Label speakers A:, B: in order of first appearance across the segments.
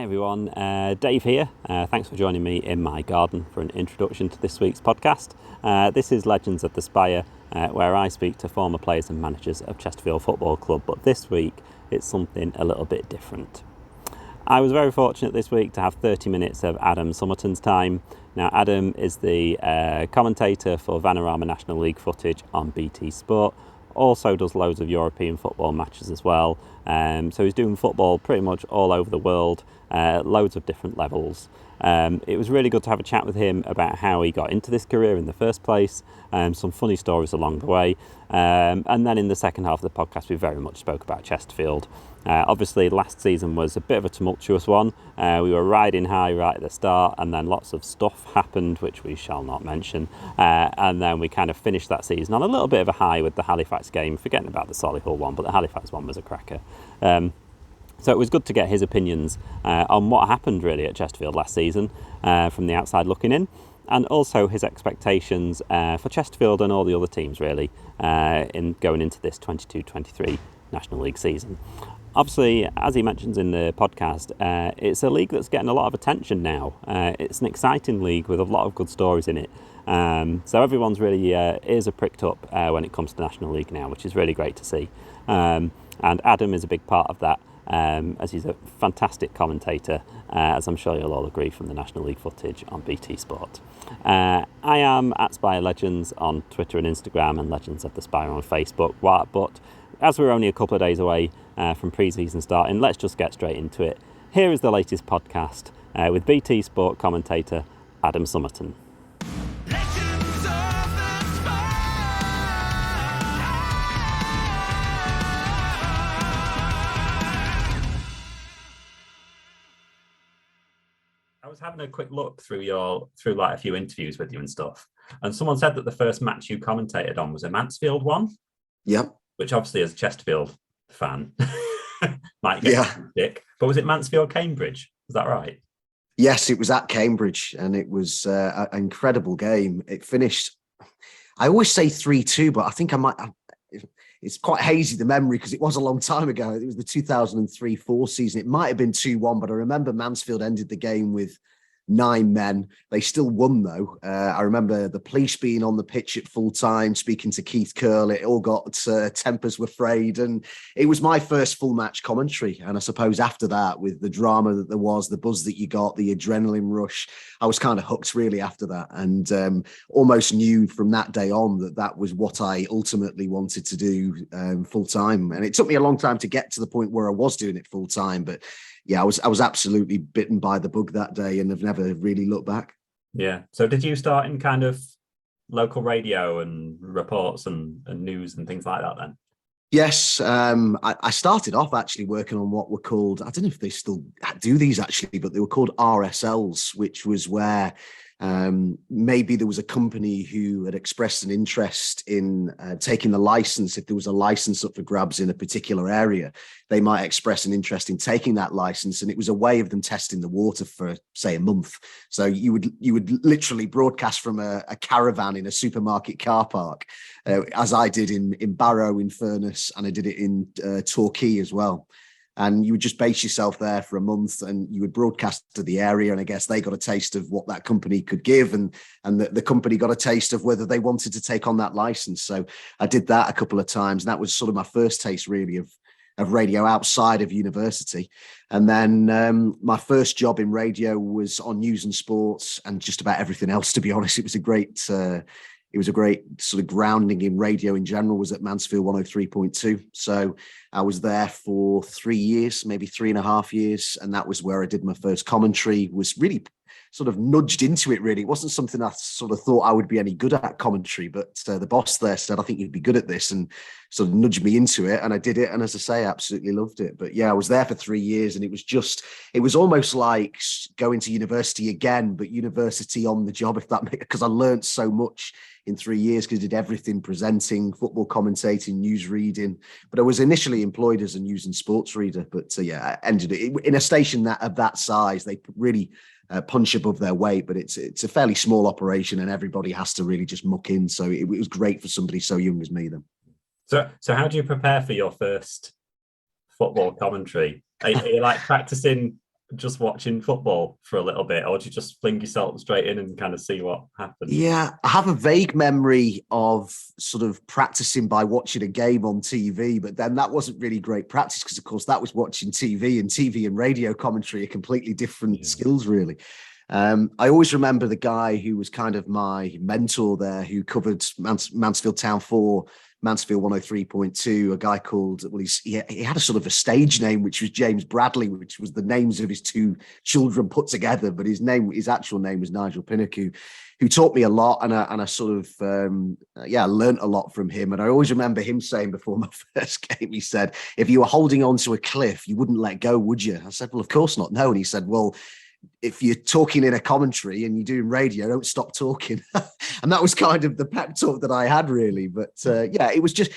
A: Hi everyone, Dave here. Thanks for joining me in my garden for an introduction to this week's podcast. This is Legends of the Spire, where I speak to former players and managers of Chesterfield Football Club, but this week it's something a little bit different. I was very fortunate this week to have 30 minutes of Adam Summerton's time. Now, Adam is the commentator for Vanarama National League footage on BT Sport. Also does loads of European football matches as well. So he's doing football pretty much all over the world, loads of different levels. It was really good to have a chat with him about how he got into this career in the first place, some funny stories along the way. And then in the second half of the podcast, we very much spoke about Chesterfield. Obviously, last season was a bit of a tumultuous one. We were riding high right at the start, and then lots of stuff happened, which we shall not mention. And then we kind of finished that season on a little bit of a high with the Halifax game, forgetting about the Solihull one, but the Halifax one was a cracker. So it was good to get his opinions on what happened really at Chesterfield last season from the outside looking in, and also his expectations for Chesterfield and all the other teams really in going into this 22-23 National League season. Obviously, as he mentions in the podcast, it's a league that's getting a lot of attention now. It's an exciting league with a lot of good stories in it. So everyone's really ears are pricked up when it comes to National League now, which is really great to see. And Adam is a big part of that, as he's a fantastic commentator, as I'm sure you'll all agree from the National League footage on BT Sport. I am at Spire Legends on Twitter and Instagram, and Legends of the Spire on Facebook. But as we're only a couple of days away from pre-season starting, let's just get straight into it. Here is the latest podcast with BT Sport commentator Adam Summerton. I was having a quick look through like a few interviews with you and stuff, and someone said that the first match you commentated on was a Mansfield one.
B: Yep.
A: Which obviously, as a Chesterfield fan, might get stick. But was it Mansfield Cambridge? Is that right?
B: Yes, it was at Cambridge, and it was an incredible game. It finished, I always say 3-2, but I think I might. It's quite hazy, the memory, because it was a long time ago. It was the 2003-4 season. It might have been 2-1, but I remember Mansfield ended the game with 9 men. They still won, though. I remember the police being on the pitch at full time, speaking to Keith Curl. It all got tempers were frayed, and it was my first full match commentary. And I suppose after that, with the drama that there was, the buzz that you got, the adrenaline rush, I was kind of hooked really after that, and almost knew from that day on that was what I ultimately wanted to do full time. And it took me a long time to get to the point where I was doing it full time, but yeah, I was absolutely bitten by the bug that day, and have never really looked back.
A: Yeah. So did you start in kind of local radio and reports and news and things like that then?
B: Yes. I started off actually working on what were called, I don't know if they still do these actually, but they were called RSLs, which was where maybe there was a company who had expressed an interest in taking the license. If there was a license up for grabs in a particular area, they might express an interest in taking that license, and it was a way of them testing the water for, say, a month. So you would literally broadcast from a caravan in a supermarket car park, as I did in Barrow, in Furness, and I did it in Torquay as well. And you would just base yourself there for a month, and you would broadcast to the area. And I guess they got a taste of what that company could give, and the company got a taste of whether they wanted to take on that license. So I did that a couple of times. And that was sort of my first taste really of radio outside of university. And then my first job in radio was on news and sports and just about everything else, to be honest. It was a great sort of grounding in radio in general. Was at Mansfield 103.2. So I was there for 3 years, maybe 3.5 years. And that was where I did my first commentary, was really sort of nudged into it, really. It wasn't something I sort of thought I would be any good at, commentary, but the boss there said, I think you'd be good at this, and sort of nudged me into it. And I did it. And as I say, I absolutely loved it. But yeah, I was there for 3 years, and it was almost like going to university again, but university on the job, if that makes, because I learned so much in 3 years, because I did everything: presenting, football commentating, news reading. But I was initially employed as a news and sports reader. But I ended it in a station of that size. They really punch above their weight, but it's a fairly small operation, and everybody has to really just muck in. So it was great for somebody so young as me then.
A: So how do you prepare for your first football commentary? Are you like practicing just watching football for a little bit, or do you just fling yourself straight in and kind of see what happens?
B: Yeah, I have a vague memory of sort of practicing by watching a game on TV, but then that wasn't really great practice because, of course, that was watching TV and radio commentary are completely different skills, really. I always remember the guy who was kind of my mentor there, who covered Mansfield Town 4, Mansfield 103.2, a guy called, well, he had a sort of a stage name, which was James Bradley, which was the names of his two children put together. But his actual name was Nigel Pinnock, who taught me a lot. And I sort of, learned a lot from him. And I always remember him saying before my first game, he said, if you were holding on to a cliff, you wouldn't let go, would you? I said, well, of course not. No. And he said, well, if you're talking in a commentary and you're doing radio, don't stop talking. And that was kind of the pep talk that I had, really. But it was just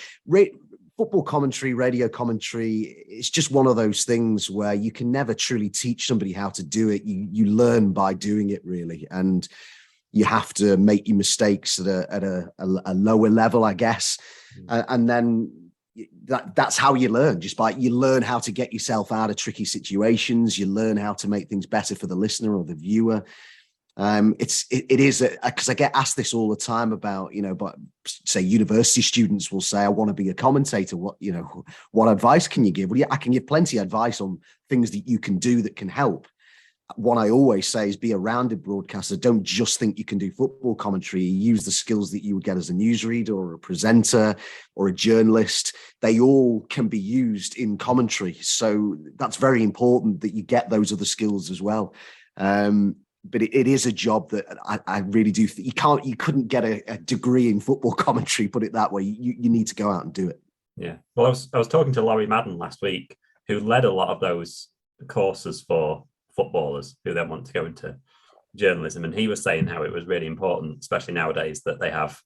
B: football commentary, radio commentary. It's just one of those things where you can never truly teach somebody how to do it. You learn by doing it, really. And you have to make your mistakes at a lower level, I guess. And then that's how you learn. You learn how to get yourself out of tricky situations. You learn how to make things better for the listener or the viewer. It is because I get asked this all the time about, but say university students will say, I want to be a commentator. What advice can you give? Well, yeah, I can give plenty of advice on things that you can do that can help. What I always say is be a rounded broadcaster. Don't just think you can do football commentary. Use the skills that you would get as a newsreader or a presenter or a journalist. They all can be used in commentary. So that's very important that you get those other skills as well. But it is a job that I really do think you couldn't get a degree in football commentary, put it that way. You need to go out and do it.
A: Yeah. Well, I was talking to Laurie Madden last week, who led a lot of those courses for footballers who then want to go into journalism, and he was saying how it was really important, especially nowadays, that they have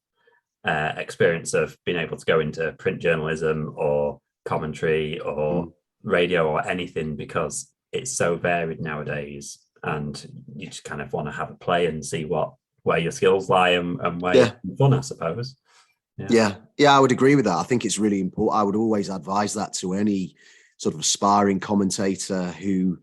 A: experience of being able to go into print journalism or commentary or radio or anything, because it's so varied nowadays, and you just kind of want to have a play and see where your skills lie and where you're fun, I suppose.
B: Yeah, I would agree with that. I think it's really important. I would always advise that to any sort of aspiring commentator who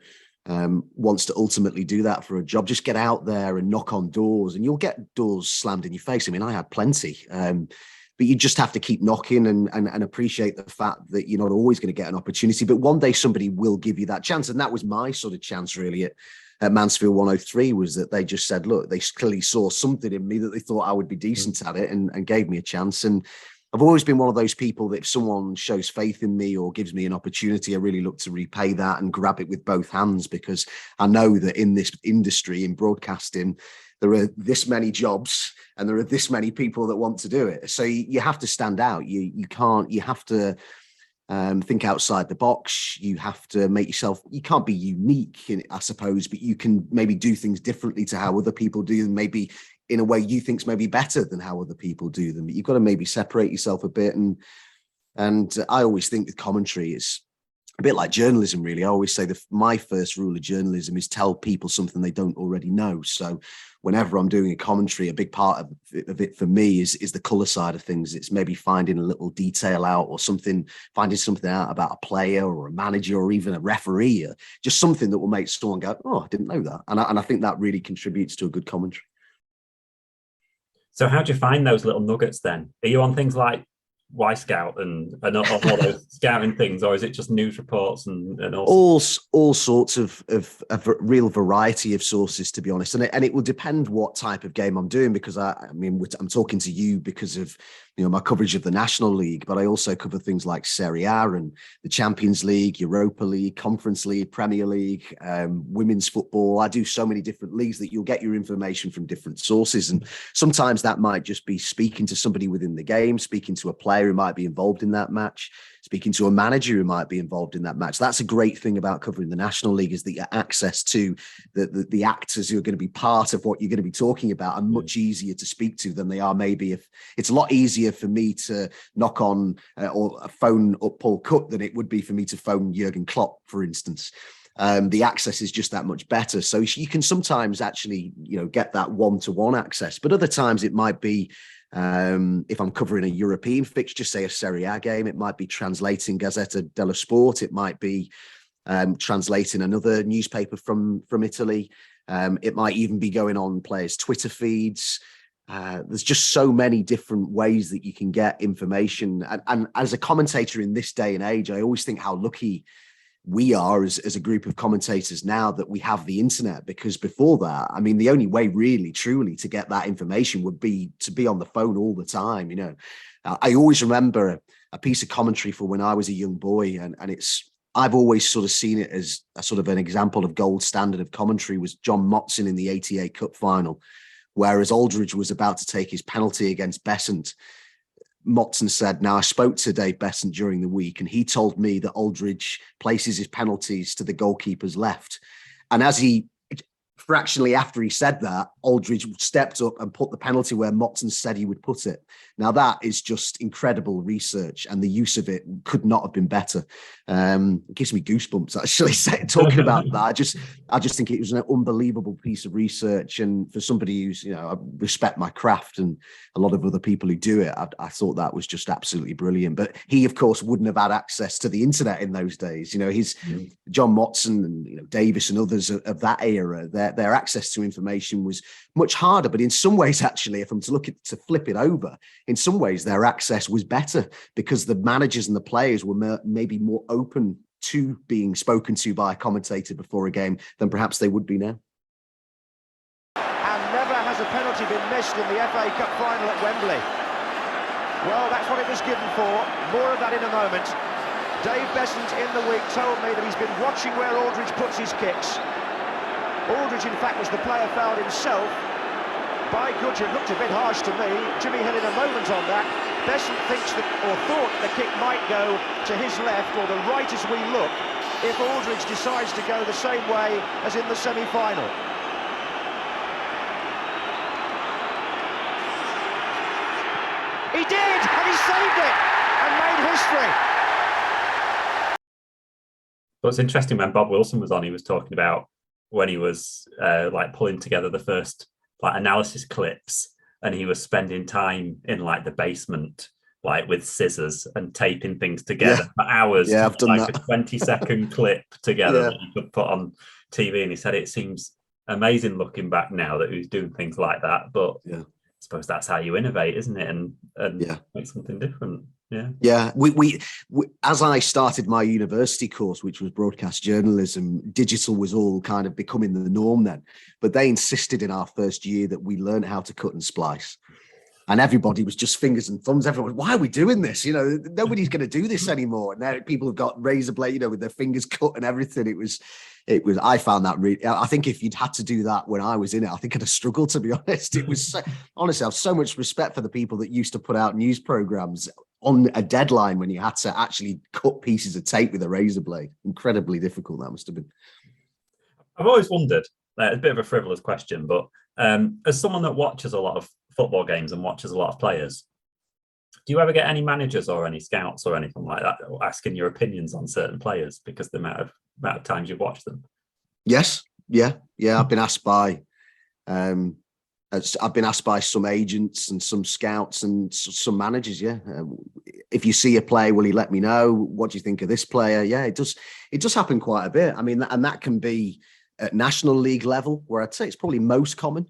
B: wants to ultimately do that for a job. Just get out there and knock on doors, and you'll get doors slammed in your face. I mean, I had plenty, but you just have to keep knocking and appreciate the fact that you're not always going to get an opportunity, but one day somebody will give you that chance. And that was my sort of chance, really, at Mansfield 103, was that they just said, look, they clearly saw something in me that they thought I would be decent at it, and gave me a chance. And I've always been one of those people that if someone shows faith in me or gives me an opportunity, I really look to repay that and grab it with both hands, because I know that in this industry, in broadcasting, there are this many jobs and there are this many people that want to do it. So you have to stand out. You have to think outside the box. You have to make yourself, you can't be unique, I suppose, but you can maybe do things differently to how other people do them, maybe in a way you think's maybe better than how other people do them. But you've got to maybe separate yourself a bit. And I always think that commentary is a bit like journalism, really. I always say that my first rule of journalism is tell people something they don't already know. So whenever I'm doing a commentary, a big part of it for me is the colour side of things. It's maybe finding a little detail out or finding something out about a player or a manager or even a referee, or just something that will make someone go, oh, I didn't know that. And I think that really contributes to a good commentary.
A: So how do you find those little nuggets then? Are you on things like Y Scout and all those scouting things, or is it just news reports and
B: all sorts of real variety of sources, to be honest? And it will depend what type of game I'm doing, because I mean I'm talking to you because of my coverage of the National League, but I also cover things like Serie A and the Champions League, Europa League, Conference League, Premier League, women's football. I do so many different leagues that you'll get your information from different sources. And sometimes that might just be speaking to somebody within the game, speaking to a player who might be involved in that match, speaking to a manager who might be involved in that match. That's a great thing about covering the National League, is that you access to the actors who are going to be part of what you're going to be talking about are much easier to speak to than they are maybe if it's a lot easier for me to knock on or phone up Paul Cook than it would be for me to phone Jurgen Klopp, for instance. The access is just that much better. So you can sometimes actually, get that one-to-one access, but other times it might be, if I'm covering a European fixture, say a Serie A game, it might be translating Gazzetta dello Sport. It might be translating another newspaper from Italy. It might even be going on players' Twitter feeds. There's just so many different ways that you can get information. And as a commentator in this day and age, I always think how lucky we are as a group of commentators now that we have the internet, because before that, I mean, the only way really, truly to get that information would be to be on the phone all the time. I always remember a piece of commentary for when I was a young boy, and I've always sort of seen it as a sort of an example of gold standard of commentary, was John Motson in the 88 Cup final, whereas Aldridge was about to take his penalty against Besant. Motson said, now I spoke to Dave Besant during the week and he told me that Aldridge places his penalties to the goalkeeper's left. And as fractionally after he said that, Aldridge stepped up and put the penalty where Motson said he would put it. Now that is just incredible research, and the use of it could not have been better. It gives me goosebumps actually talking about that. I just think it was an unbelievable piece of research, and for somebody who's, I respect my craft and a lot of other people who do it, I thought that was just absolutely brilliant. But he, of course, wouldn't have had access to the internet in those days. John Motson and Davis and others of that era, their access to information was much harder. But in some ways, actually, if I'm to flip it over, in some ways their access was better because the managers and the players were maybe more open to being spoken to by a commentator before a game than perhaps they would be now.
C: And never has a penalty been missed in the FA Cup final at Wembley. Well, that's what it was given for. More of that in a moment. Dave Besant in the week told me that he's been watching where Aldridge puts his kicks. Aldridge, in fact, was the player fouled himself by Goodger. It looked a bit harsh to me. Jimmy Hill in a moment on that. Besant thinks that, or thought the kick might go to his left or the right as we look, if Aldridge decides to go the same way as in the semi-final. He did, and he saved it and made history.
A: But it's interesting, when Bob Wilson was on, he was talking about when he was pulling together the first analysis clips, and he was spending time in the basement with scissors and taping things together for hours.
B: Yeah, I've done that.
A: A 20-second clip together that you could put on TV. And he said it seems amazing looking back now that he was doing things like that. But I suppose that's how you innovate, isn't it? And make something different. Yeah.
B: We as I started my university course, which was broadcast journalism, digital was all kind of becoming the norm then. But they insisted in our first year that we learn how to cut and splice. And everybody was just fingers and thumbs. Everyone, why are we doing this? Nobody's going to do this anymore. And now people have got razor blade, with their fingers cut and everything. It was. I found that really. I think if you'd had to do that when I was in it, I think I'd have struggled, to be honest. It was honestly, I have so much respect for the people that used to put out news programs on a deadline when you had to actually cut pieces of tape with a razor blade. Incredibly difficult that must have been.
A: I've always wondered. It's a bit of a frivolous question, but as someone that watches a lot of football games and watches a lot of players, do you ever get any managers or any scouts or anything like that asking your opinions on certain players because the amount of times you've watched them?
B: Yes, yeah. I've been asked by some agents and some scouts and some managers. Yeah, if you see a player, will you let me know? What do you think of this player? Yeah, it does happen quite a bit. I mean, and that can be at National League level, where I'd say it's probably most common.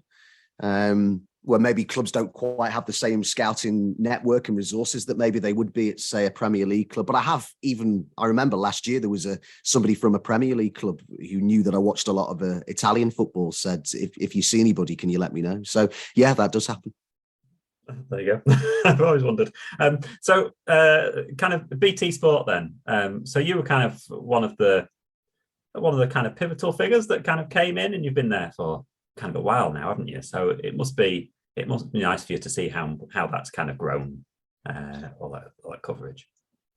B: Where maybe clubs don't quite have the same scouting network and resources that maybe they would be at, say, a Premier League club. But I remember last year there was somebody from a Premier League club who knew that I watched a lot of Italian football, said, if you see anybody, can you let me know? So, yeah, that does happen.
A: There you go. I've always wondered. So kind of BT Sport then. So you were kind of one of the kind of pivotal figures that kind of came in, and you've been there for kind of a while now, haven't you? So it must be nice for you to see how that's kind of grown, all that coverage.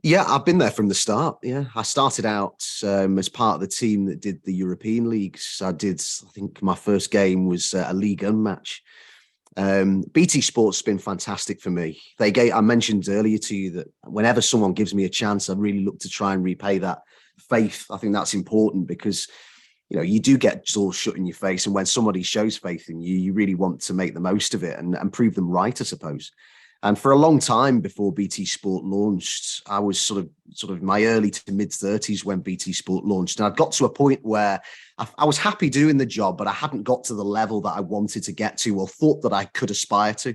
B: Yeah, I've been there from the start. Yeah, I started out as part of the team that did the European leagues. I think my first game was a League One match. BT Sports has been fantastic for me. I mentioned earlier to you that whenever someone gives me a chance, I really look to try and repay that faith. I think that's important because you do get all shut in your face. And when somebody shows faith in you, you really want to make the most of it and prove them right, I suppose. And for a long time before BT Sport launched, I was sort of my early to mid 30s when BT Sport launched. And I'd got to a point where I was happy doing the job, but I hadn't got to the level that I wanted to get to or thought that I could aspire to.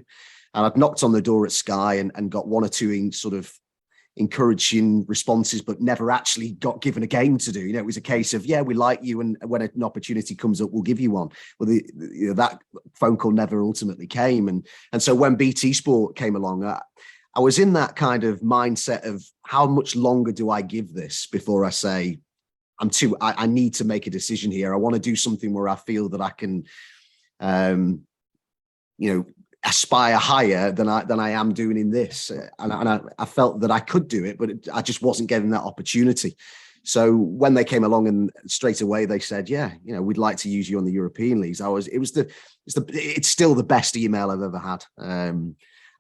B: And I'd knocked on the door at Sky and got one or two sort of encouraging responses, but never actually got given a game to do. It was a case of, yeah, we like you, and when an opportunity comes up, we'll give you one. Well, that phone call never ultimately came. And so when BT Sport came along, I was in that kind of mindset of how much longer do I give this before I say, I need to make a decision here. I want to do something where I feel that I can, aspire higher than I am doing in this. And I felt that I could do it, but I just wasn't getting that opportunity. So when they came along and straight away they said, yeah, we'd like to use you on the European leagues. It's still the best email I've ever had.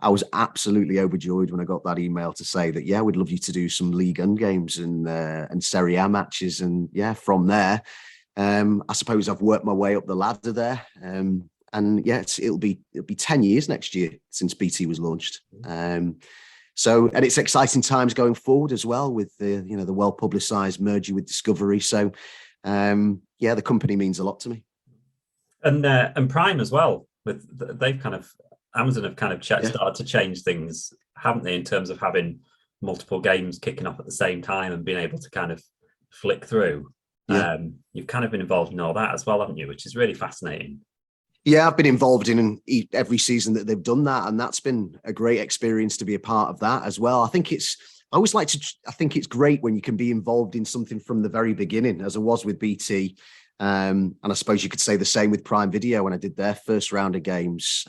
B: I was absolutely overjoyed when I got that email to say that, yeah, we'd love you to do some League One games and Serie A matches. And yeah, from there, I suppose I've worked my way up the ladder there. And yeah, it'll be 10 years next year since BT was launched. And it's exciting times going forward as well with the well-publicized merger with Discovery. So the company means a lot to me.
A: And Prime as well. Amazon have kind of started to change things, haven't they, in terms of having multiple games kicking off at the same time and being able to kind of flick through. Yeah. You've kind of been involved in all that as well, haven't you? Which is really fascinating.
B: Yeah, I've been involved in every season that they've done that, and that's been a great experience to be a part of that as well. I think it's great when you can be involved in something from the very beginning, as I was with BT. And I suppose you could say the same with Prime Video when I did their first round of games.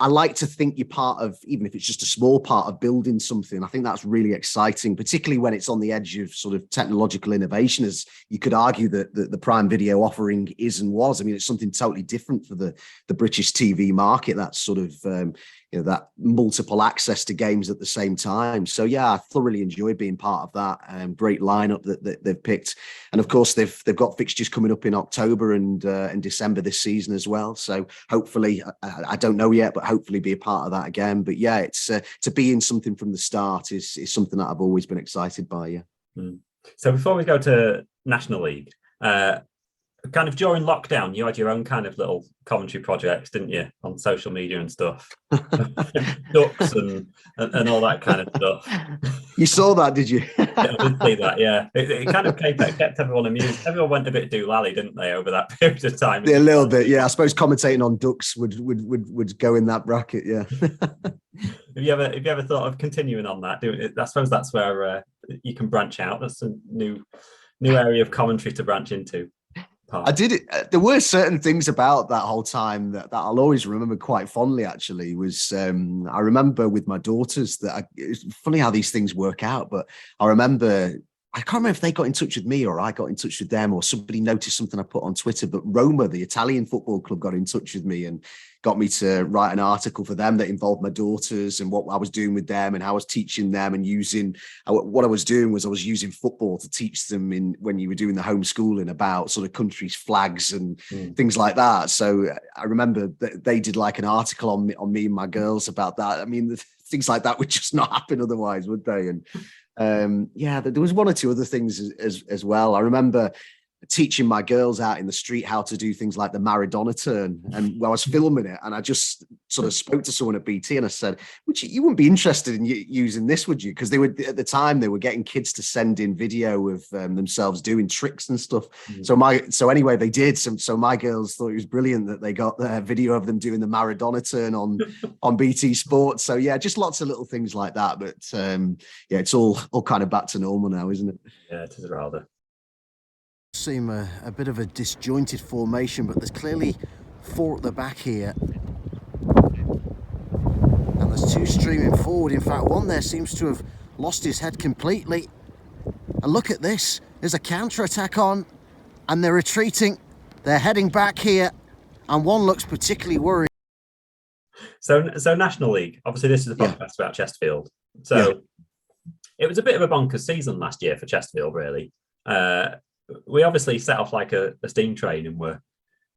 B: I like to think you're part of, even if it's just a small part of building something. I think that's really exciting, particularly when it's on the edge of sort of technological innovation, as you could argue that the Prime Video offering is and was. I mean, it's something totally different for the British TV market. That's sort of, that multiple access to games at the same time. So yeah, I thoroughly enjoyed being part of that. Great lineup that they've picked. And of course, they've got fixtures coming up in October and December this season as well. So hopefully, I don't know yet, but hopefully be a part of that again. But yeah, it's to be in something from the start is something that I've always been excited by. Yeah.
A: So before we go to National League, kind of during lockdown, you had your own kind of little commentary projects, didn't you, on social media and stuff? Ducks and all that kind of stuff.
B: You saw that, did you?
A: Yeah, I did see that, yeah. It kind of kept everyone amused. Everyone went a bit doolally, didn't they, over that period of time?
B: Yeah, a little bit, yeah. I suppose commentating on ducks would go in that bracket, yeah.
A: Have you ever thought of continuing on that? I suppose that's where you can branch out. That's a new area of commentary to branch into.
B: I did it. There were certain things about that whole time that I'll always remember quite fondly, actually, was I remember with my daughters that it's funny how these things work out, but I remember, I can't remember if they got in touch with me or I got in touch with them or somebody noticed something I put on Twitter, but Roma, the Italian football club, got in touch with me and got me to write an article for them that involved my daughters and what I was doing with them and how I was teaching them and what I was doing was I was using football to teach them when you were doing the homeschooling about sort of countries' flags and things like that. So I remember that they did like an article on me and my girls about that. I mean, things like that would just not happen otherwise, would they? And there was one or two other things as well. I remember teaching my girls out in the street how to do things like the Maradona turn, and I was filming it, and I just sort of spoke to someone at BT and I said, you wouldn't be interested in using this, would you? Because they were, at the time, they were getting kids to send in video of themselves doing tricks and stuff. So anyway, they did. So my girls thought it was brilliant that they got the video of them doing the Maradona turn on BT Sports. So yeah, just lots of little things like that. But it's all kind of back to normal now, isn't it?
A: Yeah, it is rather.
B: Seem a bit of a disjointed formation, but there's clearly four at the back here, and there's two streaming forward. In fact, one there seems to have lost his head completely. And look at this, there's a counter-attack on and they're retreating, they're heading back here, and one looks particularly worried.
A: So National League, obviously this is a podcast about Chesterfield, so it was a bit of a bonkers season last year for Chesterfield, really. We obviously set off like a steam train and were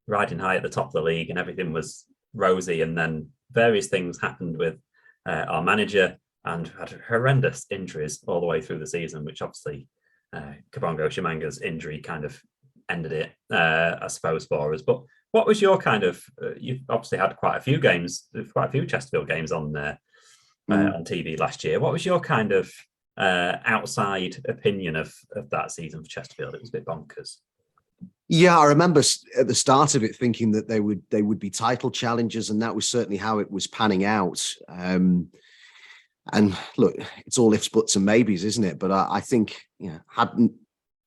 A: riding high at the top of the league and everything was rosy, and then various things happened with our manager, and had horrendous injuries all the way through the season, which obviously Kabongo Shimanga's injury kind of ended it, I suppose, for us. But what was your kind of, you've obviously had quite a few Chesterfield games on TV last year. What was your kind of outside opinion of that season for Chesterfield? It was a bit bonkers.
B: Yeah, I remember at the start of it thinking that they would be title challengers, and that was certainly how it was panning out. And look, it's all ifs, buts, and maybes, isn't it? But I think, hadn't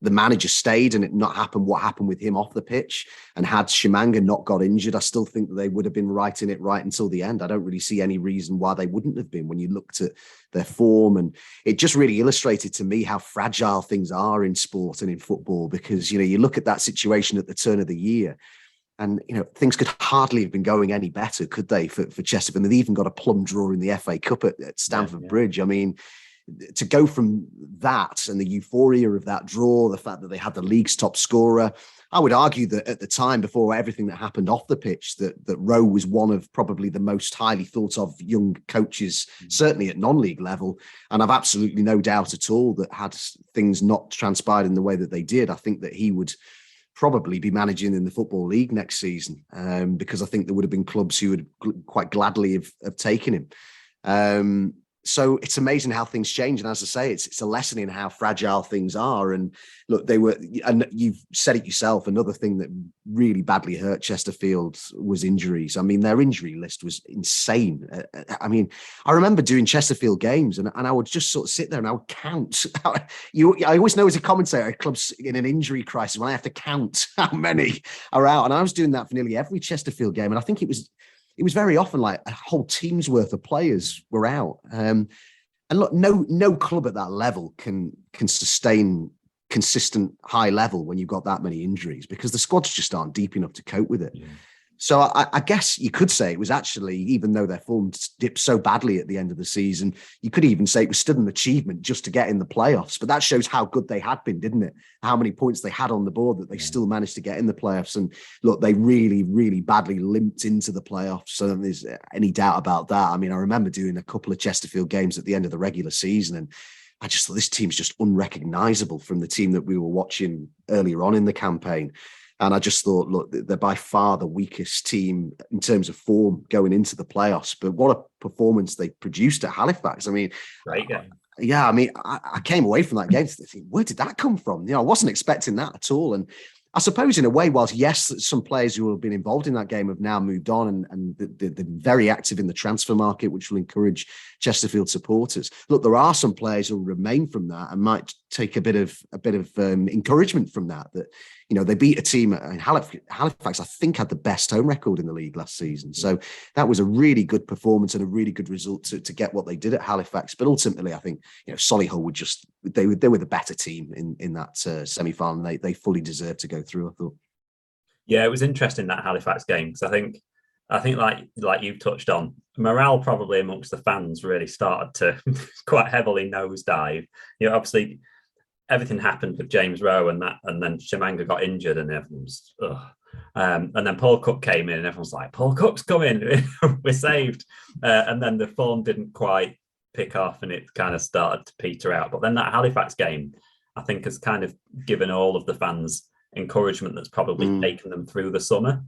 B: the manager stayed and it not happened what happened with him off the pitch, and had Shimanga not got injured, I still think that they would have been right in it right until the end. I don't really see any reason why they wouldn't have been when you looked at their form. And it just really illustrated to me how fragile things are in sport and in football, because, you look at that situation at the turn of the year, and, things could hardly have been going any better, could they, for Chesterfield? And they've even got a plum draw in the FA Cup at Stamford Bridge. I mean, to go from that and the euphoria of that draw, the fact that they had the league's top scorer, I would argue that at the time, before everything that happened off the pitch, that Rowe was one of probably the most highly thought of young coaches, certainly at non-league level. And I've absolutely no doubt at all that had things not transpired in the way that they did, I think that he would probably be managing in the Football League next season, because I think there would have been clubs who would quite gladly have taken him. So it's amazing how things change. And as I say, it's a lesson in how fragile things are. And look, and you've said it yourself, another thing that really badly hurt Chesterfield was injuries. I mean, their injury list was insane. I mean, I remember doing Chesterfield games and I would just sort of sit there and I would count. I always know as a commentator, clubs in an injury crisis, when I have to count how many are out. And I was doing that for nearly every Chesterfield game. And I think it was very often like a whole team's worth of players were out. And look, no club at that level can sustain consistent high level when you've got that many injuries, because the squads just aren't deep enough to cope with it. Yeah. So I guess you could say it was actually, even though their form dipped so badly at the end of the season, you could even say it was still an achievement just to get in the playoffs. But that shows how good they had been, didn't it? How many points they had on the board that they still managed to get in the playoffs. And look, they really, really badly limped into the playoffs. So there's any doubt about that. I mean, I remember doing a couple of Chesterfield games at the end of the regular season, and I just thought this team's just unrecognisable from the team that we were watching earlier on in the campaign. And I just thought, look, they're by far the weakest team in terms of form going into the playoffs. But what a performance they produced at Halifax. I mean,
A: great game.
B: Yeah, I mean, I came away from that game thinking, where did that come from? I wasn't expecting that at all. And I suppose in a way, whilst yes, some players who have been involved in that game have now moved on and they're very active in the transfer market, which will encourage Chesterfield supporters. Look, there are some players who will remain from that and might take a bit of encouragement from that. They beat a team in Halifax, I think, had the best home record in the league last season. So that was a really good performance and a really good result to get what they did at Halifax. But ultimately, I think Solihull they were the better team in that semi-final. They fully deserved to go through, I thought.
A: Yeah, it was interesting, that Halifax game, because I think like you've touched on, morale probably amongst the fans really started to quite heavily nosedive. Obviously everything happened with James Rowe and then Shimanga got injured and everyone's and then Paul Cook came in and everyone's like, Paul Cook's coming, we're saved. And then the form didn't quite pick off and it kind of started to peter out. But then that Halifax game, I think, has kind of given all of the fans encouragement that's probably taken them through the summer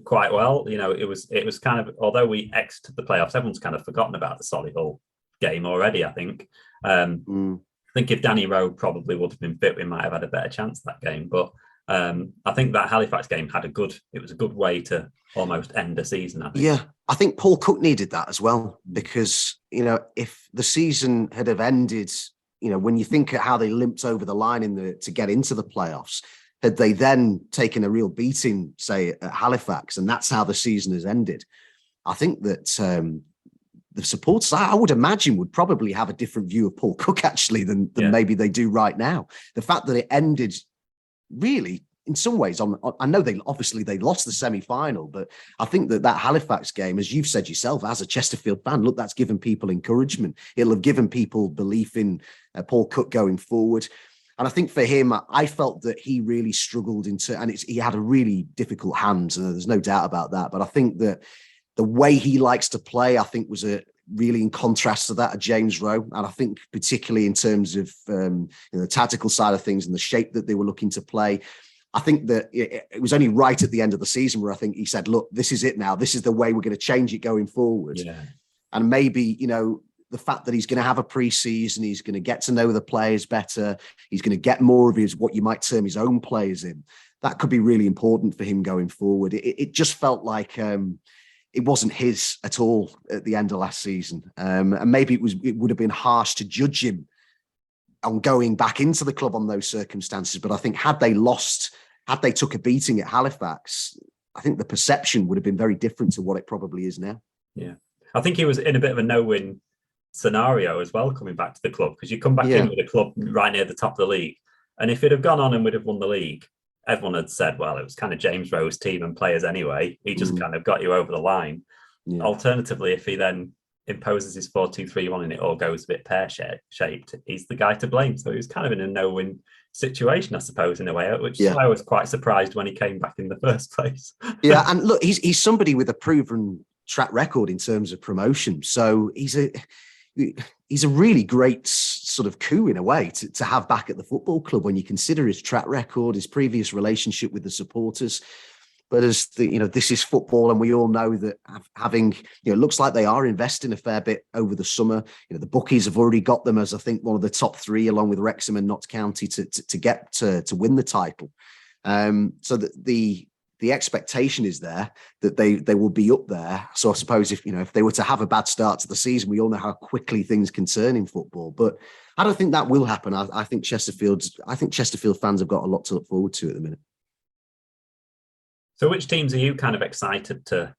A: quite well. It was kind of, although we exited the playoffs, everyone's kind of forgotten about the Solihull game already, I think. I think if Danny Rowe probably would have been fit, we might have had a better chance that game. But I think that Halifax game it was a good way to almost end the season, I think.
B: Yeah, I think Paul Cook needed that as well, because, if the season had have ended, when you think of how they limped over the line to get into the playoffs, had they then taken a real beating, say, at Halifax, and that's how the season has ended, I think that the supporters, I would imagine, would probably have a different view of Paul Cook, actually, than maybe they do right now. The fact that it ended really, in some ways, I know they lost the semi-final, but I think that Halifax game, as you've said yourself, as a Chesterfield fan, look, that's given people encouragement. It'll have given people belief in Paul Cook going forward. And I think for him, I felt that he really struggled he had a really difficult hand, and there's no doubt about that. But I think that The way he likes to play, I think, was really in contrast to that of James Rowe. And I think particularly in terms of the tactical side of things and the shape that they were looking to play, I think that it was only right at the end of the season where I think he said, look, this is it now. This is the way we're going to change it going forward.
A: Yeah.
B: And maybe, the fact that he's going to have a pre-season, he's going to get to know the players better, he's going to get more of his, what you might term his own players in. That could be really important for him going forward. It just felt like it wasn't his at all at the end of last season. And maybe it would have been harsh to judge him on going back into the club on those circumstances. But I think had they took a beating at Halifax, I think the perception would have been very different to what it probably is now.
A: Yeah. I think he was in a bit of a no-win scenario as well, coming back to the club, because you come back in with a club right near the top of the league. And if it had gone on and would have won the league, everyone had said, well, it was kind of James Rowe's team and players anyway. He just kind of got you over the line. Yeah. Alternatively, if he then imposes his 4-2-3-1 and it all goes a bit pear-shaped, he's the guy to blame. So he was kind of in a no-win situation, I suppose, in a way, which is why I was quite surprised when he came back in the first place.
B: Yeah, and look, he's somebody with a proven track record in terms of promotion. So he's a really great sort of coup in a way to have back at the football club when you consider his track record, his previous relationship with the supporters. But as this is football, and we all know that having, it looks like they are investing a fair bit over the summer. The bookies have already got them as, I think, one of the top three, along with Wrexham and Notts County, to get to win the title. So that the expectation is there that they will be up there. So I suppose if they were to have a bad start to the season, we all know how quickly things can turn in football. But I don't think that will happen. I think Chesterfield fans have got a lot to look forward to at the minute.
A: So which teams are you kind of excited to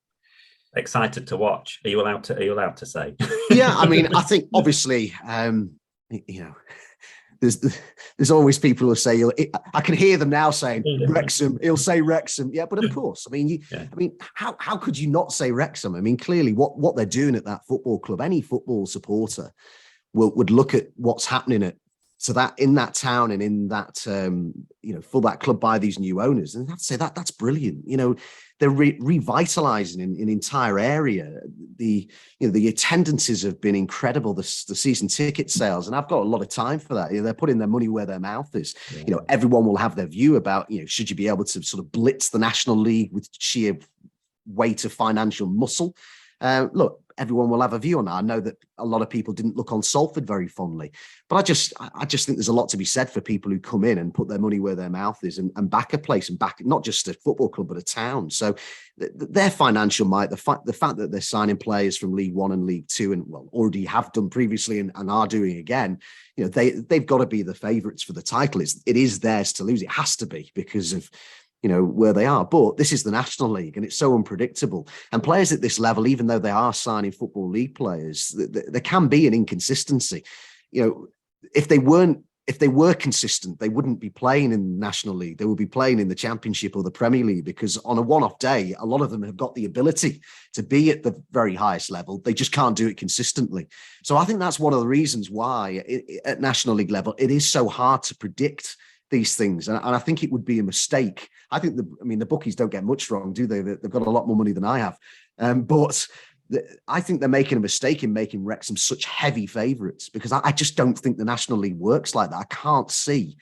A: watch? Are you allowed to say?
B: Yeah, I mean, I think obviously, there's always people who say, I can hear them now saying Wrexham. He'll say Wrexham. Yeah, but of course, I mean, how could you not say Wrexham? I mean, clearly what they're doing at that football club, any football supporter would look at what's happening in that town and in that for that club by these new owners, and I'd say that's brilliant. They're revitalizing an entire area. The attendances have been incredible. The season ticket sales, and I've got a lot of time for that. They're putting their money where their mouth is. Yeah. Everyone will have their view about should you be able to sort of blitz the National League with sheer weight of financial muscle. Look, everyone will have a view on that. I know that a lot of people didn't look on Salford very fondly, but I just think there's a lot to be said for people who come in and put their money where their mouth is and back a place and back not just a football club but a town. So their financial might, the fact that they're signing players from League One and League Two, and already have done previously and are doing again, they've got to be the favourites for the title. It is theirs to lose. It has to be because of where they are. But this is the National League and it's so unpredictable. And players at this level, even though they are signing Football League players, there can be an inconsistency. If they were consistent, they wouldn't be playing in the National League. They would be playing in the Championship or the Premier League, because on a one-off day, a lot of them have got the ability to be at the very highest level. They just can't do it consistently. So I think that's one of the reasons why at National League level, it is so hard to predict these things. And I think it would be a mistake. I think the bookies don't get much wrong, do they? They've got a lot more money than I have. But I think they're making a mistake in making Wrexham such heavy favourites, because I just don't think the National League works like that. I can't see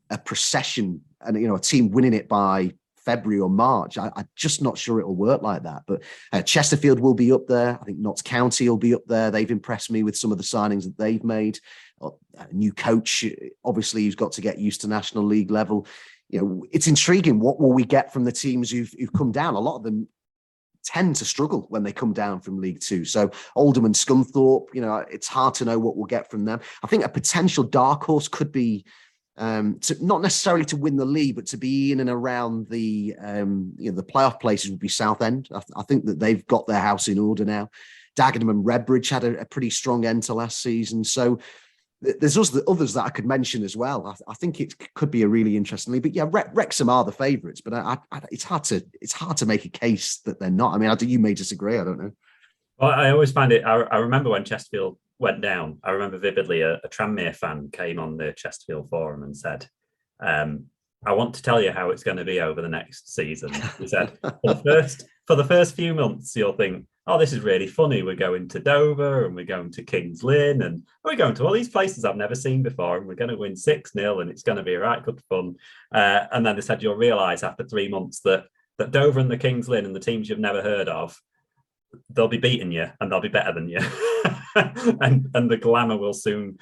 B: a procession and a team winning it by February or March. I'm just not sure it'll work like that. But Chesterfield will be up there. I think Notts County will be up there. They've impressed me with some of the signings that they've made. A new coach, obviously, who's got to get used to National League level. It's intriguing. What will we get from the teams who've come down? A lot of them tend to struggle when they come down from League Two. So Oldham and Scunthorpe, it's hard to know what we'll get from them. I think a potential dark horse could be not necessarily to win the league, but to be in and around the playoff places would be Southend. I think that they've got their house in order now. Dagenham and Redbridge had a pretty strong end to last season. So there's also others that I could mention as well. I think it could be a really interesting league. But yeah, Wrexham are the favourites, but it's hard to make a case that they're not. I mean, you may disagree. I don't know.
A: Well, I always find it. I remember when Chesterfield went down. I remember vividly a Tranmere fan came on the Chesterfield forum and said, I want to tell you how it's going to be over the next season. He said, for the first few months, you'll think, oh, this is really funny. We're going to Dover and we're going to Kings Lynn and we're going to all these places I've never seen before, and we're going to win 6-0 and it's going to be right good fun. And then they said, you'll realise after 3 months that Dover and the Kings Lynn and the teams you've never heard of, they'll be beating you and they'll be better than you. and the glamour will soon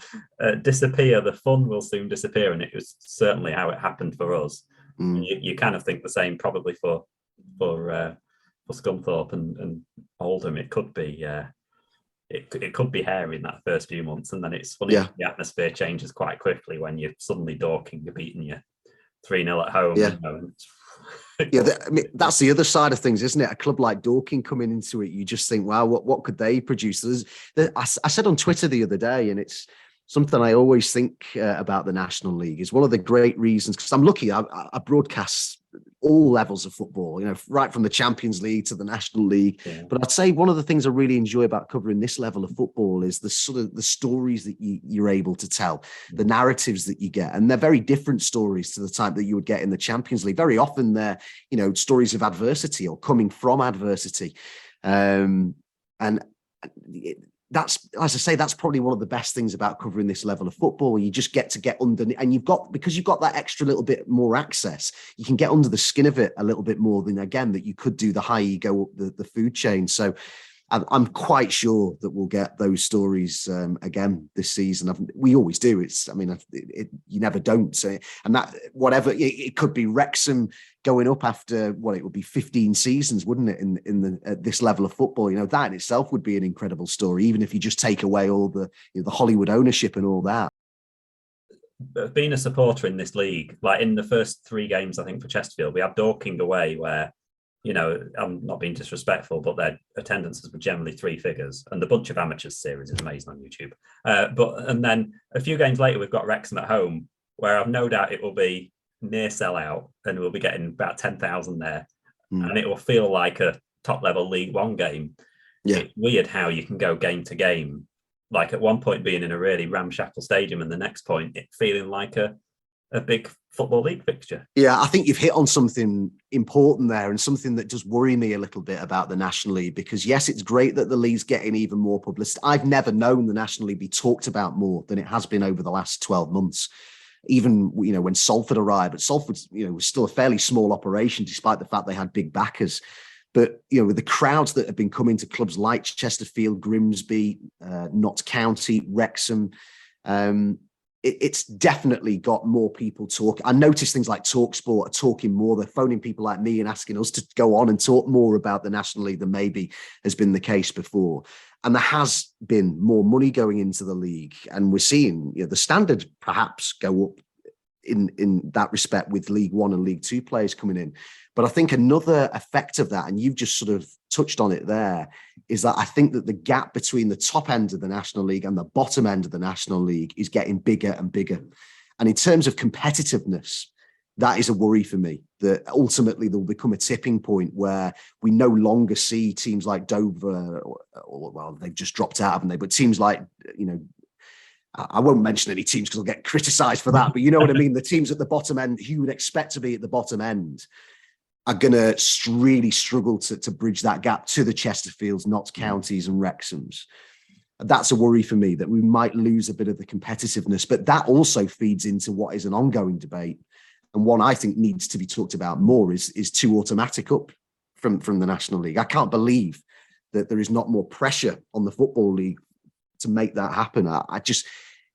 A: disappear, the fun will soon disappear, and it was certainly how it happened for us. You kind of think the same probably for Scunthorpe and Oldham. It could be it could be hairy in that first few months, and then it's funny. The atmosphere changes quite quickly when you're suddenly Dorking, you're beating you 3-0 at home.
B: I mean, that's the other side of things, isn't it? A club like Dorking coming into it, you just think, wow, what could they produce? I said on Twitter the other day, and it's something I always think about the National League, is one of the great reasons, because I'm lucky, I broadcast all levels of football, right from the Champions League to the National League. Yeah. But I'd say one of the things I really enjoy about covering this level of football is the sort of the stories that you're able to tell, the narratives that you get, and they're very different stories to the type that you would get in the Champions League. Very often they're, stories of adversity or coming from adversity, that's, as I say, that's probably one of the best things about covering this level of football. You just get to get under, and because you've got that extra little bit more access, you can get under the skin of it a little bit more than, again, that you could do the higher you go up the food chain. So I'm quite sure that we'll get those stories again this season. We always do. You never don't. So, and that, whatever, it could be Wrexham going up after it would be 15 seasons, wouldn't it? At this level of football, that in itself would be an incredible story, even if you just take away all the the Hollywood ownership and all that.
A: Being a supporter in this league, like in the first 3 games, I think for Chesterfield, we had Dorking away where, I'm not being disrespectful, but their attendances were generally 3 figures, and the Bunch of Amateurs series is amazing on YouTube. And then a few games later, we've got Wrexham at home, where I've no doubt it will be near sellout, and we'll be getting about 10,000 there, and it will feel like a top-level League One game. Yeah. It's weird how you can go game to game, like at one point being in a really ramshackle stadium, and the next point it feeling like a big Football League fixture. Yeah,
B: I think you've hit on something important there, and something that does worry me a little bit about the National League, because yes, it's great that the league's getting even more publicity. I've never known the National League be talked about more than it has been over the last 12 months. Even, when Salford arrived, but Salford, was still a fairly small operation, despite the fact they had big backers. But, with the crowds that have been coming to clubs like Chesterfield, Grimsby, Notts County, Wrexham, it's definitely got more people talk. I notice things like TalkSport are talking more. They're phoning people like me and asking us to go on and talk more about the National League than maybe has been the case before. And there has been more money going into the league. And we're seeing the standard perhaps go up in that respect with League One and League Two players coming in. But I think another effect of that, and you've just sort of touched on it there, is that I think that the gap between the top end of the National League and the bottom end of the National League is getting bigger and bigger. And in terms of competitiveness, that is a worry for me, that ultimately there will become a tipping point where we no longer see teams like Dover, well, they've just dropped out, haven't they? But teams like, I won't mention any teams because I'll get criticised for that, but you know what I mean? The teams at the bottom end, who you would expect to be at the bottom end, are going to really struggle to bridge that gap to the Chesterfields, Notts Counties and Wrexhams. That's a worry for me, that we might lose a bit of the competitiveness, but that also feeds into what is an ongoing debate. And one I think needs to be talked about more is 2 automatic up from the National League. I can't believe that there is not more pressure on the Football League to make that happen.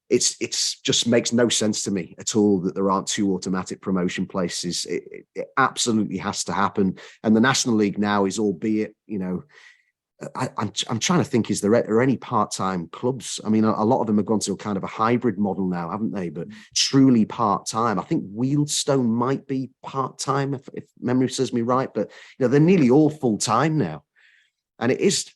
B: It's just makes no sense to me at all that there aren't 2 automatic promotion places. It absolutely has to happen. And the National League now is, albeit, I'm trying to think, is there any part-time clubs? I mean, a lot of them have gone to a kind of a hybrid model now, haven't they? But truly part-time. I think Wealdstone might be part-time, if memory serves me right. But they're nearly all full-time now. And it is,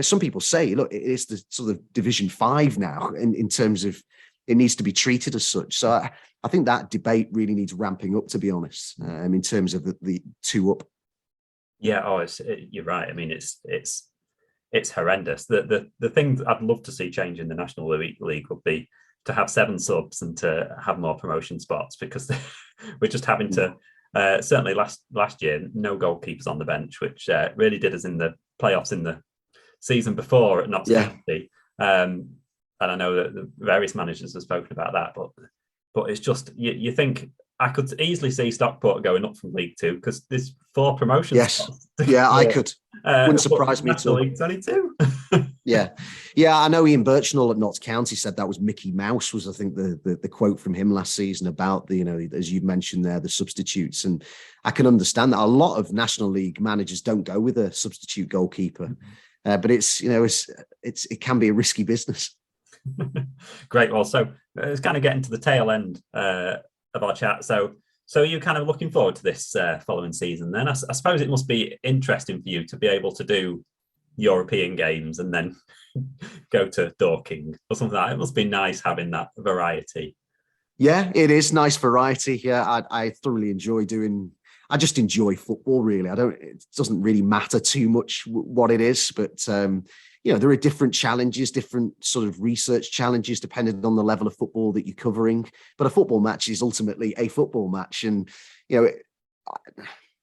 B: some people say, look, it is the sort of Division 5 now in terms of it needs to be treated as such. So I think that debate really needs ramping up, to be honest, in terms of the 2 up.
A: Yeah, you're right. I mean, it's horrendous. The thing that I'd love to see change in the National League would be to have 7 subs and to have more promotion spots, because we're just having to. Certainly last year, no goalkeepers on the bench, which really did us in the playoffs in the season before at Notts County. And I know that the various managers have spoken about that, but it's just you think I could easily see Stockport going up from League Two because there's 4 promotions.
B: Yes, yeah, I could. Wouldn't surprise me at all.
A: League 22.
B: Yeah. I know Ian Birchnall at Notts County said that was Mickey Mouse, was I think the quote from him last season about the, as you mentioned there, the substitutes. And I can understand that a lot of National League managers don't go with a substitute goalkeeper, but it's it can be a risky business.
A: Great. Well, so it's kind of getting to the tail end of our chat. So you're kind of looking forward to this following season then. I suppose it must be interesting for you to be able to do European games and then go to Dorking or something like that. It must be nice having that variety. Yeah,
B: it is nice variety. Yeah, I thoroughly enjoy I just enjoy football, really. It doesn't really matter too much what it is, but there are different challenges, different sort of research challenges, depending on the level of football that you're covering. But a football match is ultimately a football match. And,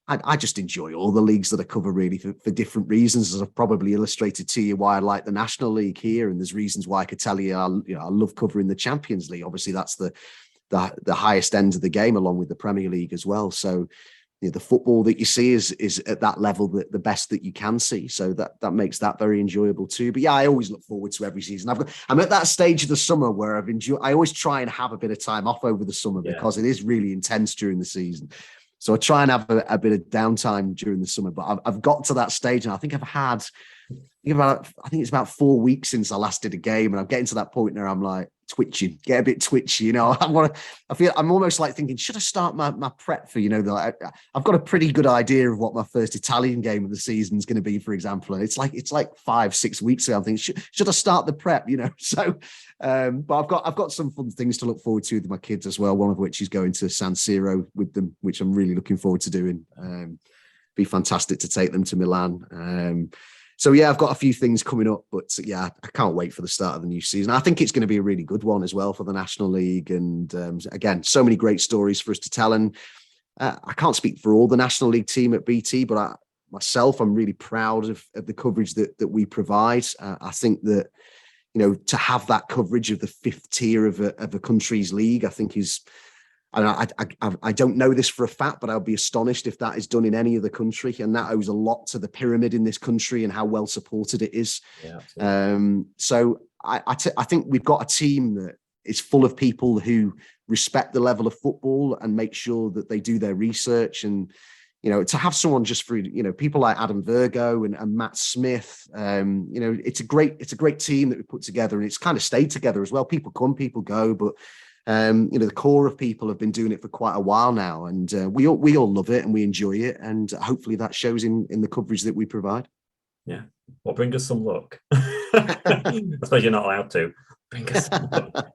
B: I just enjoy all the leagues that I cover, really, for different reasons, as I've probably illustrated to you why I like the National League here. And there's reasons why I could tell you, I love covering the Champions League. Obviously, that's the highest end of the game, along with the Premier League as well. So, the football that you see is at that level the best that you can see. So that makes that very enjoyable too. But yeah, I always look forward to every season. I'm at that stage of the summer where I always try and have a bit of time off over the summer because it is really intense during the season. So I try and have a bit of downtime during the summer, but I've got to that stage, and I think I think it's about 4 weeks since I last did a game, and I'm getting to that point where I'm like twitching, get a bit twitchy. I feel I'm almost like thinking, should I start my prep for, I've got a pretty good idea of what my first Italian game of the season is going to be, for example, and it's like 5-6 weeks ago. I'm thinking, should I start the prep? So, but I've got some fun things to look forward to with my kids as well. One of which is going to San Siro with them, which I'm really looking forward to doing. Be fantastic to take them to Milan. So yeah, I've got a few things coming up, but yeah, I can't wait for the start of the new season. I think it's going to be a really good one as well for the National League. And again, so many great stories for us to tell. And I can't speak for all the National League team at BT, but I'm really proud of the coverage that we provide. I think that, to have that coverage of the 5th tier of a country's league, I think is, I don't know this for a fact, but I'll be astonished if that is done in any other country. And that owes a lot to the pyramid in this country and how well supported it is. Yeah, so I think we've got a team that is full of people who respect the level of football and make sure that they do their research. And, to have someone just for, people like Adam Virgo and Matt Smith, it's a great team that we put together, and it's kind of stayed together as well. People come, people go, but the core of people have been doing it for quite a while now, and we all love it and we enjoy it, and hopefully that shows in the coverage that we provide.
A: Yeah, well, bring us some luck. I suppose you're not allowed to. Bring us some luck.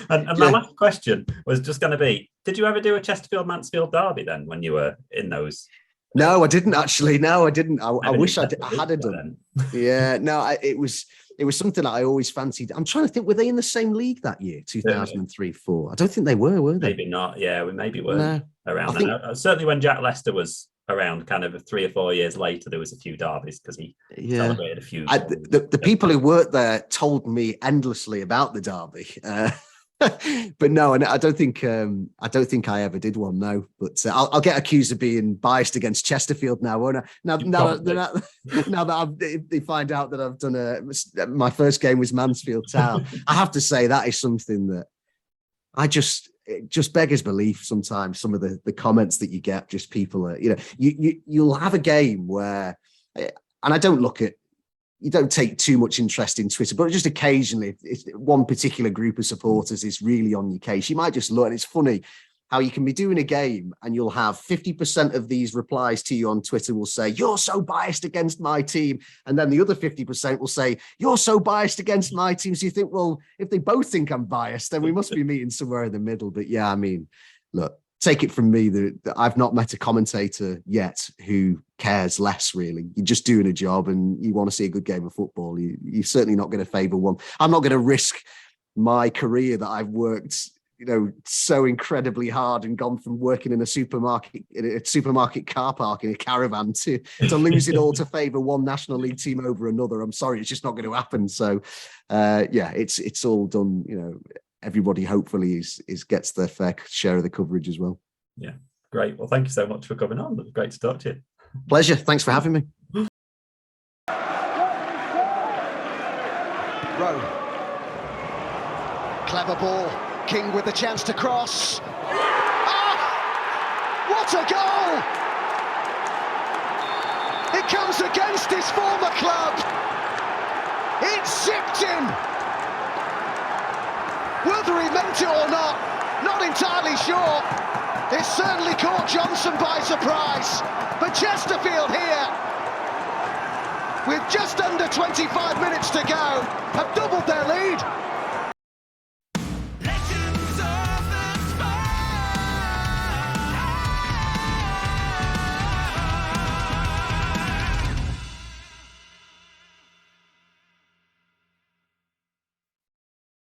A: and my last question was just going to be: did you ever do a Chesterfield-Mansfield derby then when you were in those?
B: No, I didn't actually. No, I didn't. I wish I had done. Yeah, no, it was something that I always fancied. I'm trying to think, were they in the same league that year, 2003-04? I don't think they were they?
A: Maybe not. Yeah, we maybe weren't around that. Certainly when Jack Lester was around, kind of 3 or 4 years later, there was a few derbies because he celebrated a few.
B: The people who worked there told me endlessly about the derby. But no, I don't think I ever did one. No, but I'll get accused of being biased against Chesterfield now, won't I? Now that they find out that I've done my first game was Mansfield Town, I have to say that is something that it just beggars belief sometimes. Some of the comments that you get, just people are, you'll have a game where, and I don't look at. You don't take too much interest in Twitter, but just occasionally, if one particular group of supporters is really on your case, you might just look, and it's funny how you can be doing a game and you'll have 50% of these replies to you on Twitter will say, "You're so biased against my team." And then the other 50% will say, "You're so biased against my team." So you think, well, if they both think I'm biased, then we must be meeting somewhere in the middle. But yeah, I mean, look, take it from me that I've not met a commentator yet who cares less, really. You're just doing a job and you want to see a good game of football. You're certainly not going to favour one. I'm not going to risk my career that I've worked, so incredibly hard and gone from working in a supermarket car park in a caravan to lose it all to favour one National League team over another. I'm sorry, it's just not going to happen. So, it's all done. Everybody hopefully gets their fair share of the coverage as well.
A: Yeah, great. Well, thank you so much for coming on. It was great to talk to you.
B: Pleasure. Thanks for having me.
C: Rowe. Clever ball. King with the chance to cross. Ah! What a goal! It comes against his former club. It zipped in. Whether he meant it or not entirely sure. It certainly caught Johnson by surprise. But Chesterfield here, with just under 25 minutes to go, have doubled their lead.